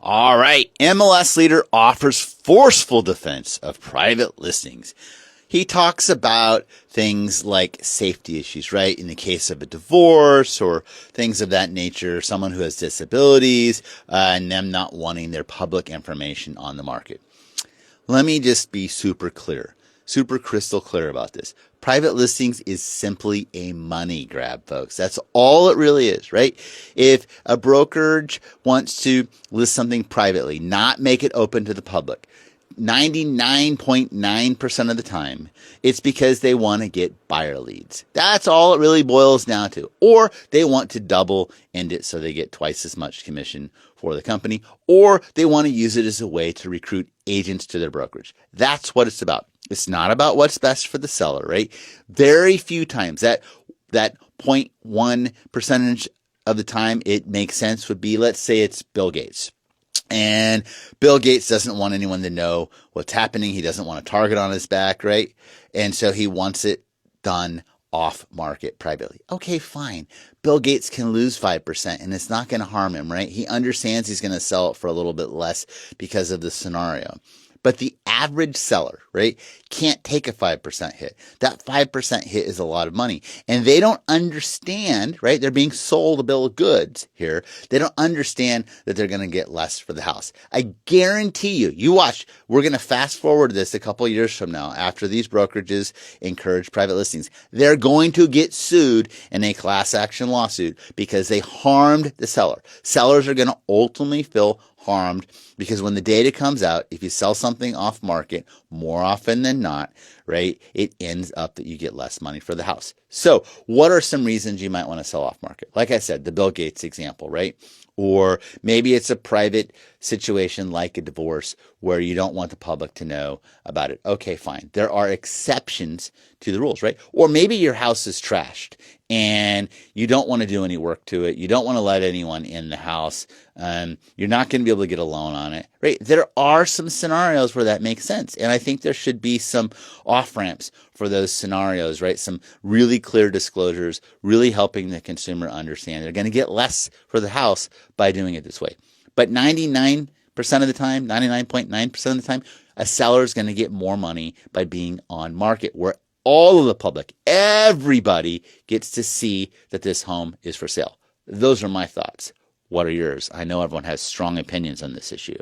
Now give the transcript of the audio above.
All right. MLS leader offers forceful defense of private listings. He talks about things like safety issues, right? In the case of a divorce or things of that nature, someone who has disabilities, and them not wanting their public information on the market. Let me just be super crystal clear about this. Private listings is simply a money grab, folks. That's all it really is, right? If a brokerage wants to list something privately, not make it open to the public, 99.9% of the time, it's because they want to get buyer leads. That's all it really boils down to. Or they want to double end it so they get twice as much commission for the company, or they want to use it as a way to recruit agents to their brokerage. That's what it's about. It's not about what's best for the seller, right? Very few times that 0.1% of the time it makes sense would be, let's say it's Bill Gates. And Bill Gates doesn't want anyone to know what's happening. He doesn't want a target on his back, right? And so he wants it done off market privately. Okay, fine. Bill Gates can lose 5% and it's not going to harm him, right? He understands he's going to sell it for a little bit less because of the scenario. But the average seller, right, can't take a 5% hit. That 5% hit is a lot of money. And they don't understand, right? They're being sold a bill of goods here. They don't understand that they're going to get less for the house. I guarantee you, you watch, we're going to fast forward this a couple of years from now after these brokerages encourage private listings. They're going to get sued in a class action lawsuit because they harmed the seller. Sellers are going to ultimately feel harmed because when the data comes out, if you sell something off market, more often than not, right, it ends up that you get less money for the house. So what are some reasons you might want to sell off market? Like I said, the Bill Gates example, right? Or maybe it's a private situation like a divorce where you don't want the public to know about it. Okay, fine. There are exceptions to the rules, right? Or maybe your house is trashed and you don't want to do any work to it. You don't want to let anyone in the house. You're not going to be able to get a loan on it, right? There are some scenarios where that makes sense. And I think there should be some off-ramps for those scenarios, right? Some really clear disclosures, really helping the consumer understand they're going to get less for the house by doing it this way. But 99% of the time, 99.9% of the time, a seller is going to get more money by being on market, where all of the public, everybody gets to see that this home is for sale. Those are my thoughts. What are yours? I know everyone has strong opinions on this issue.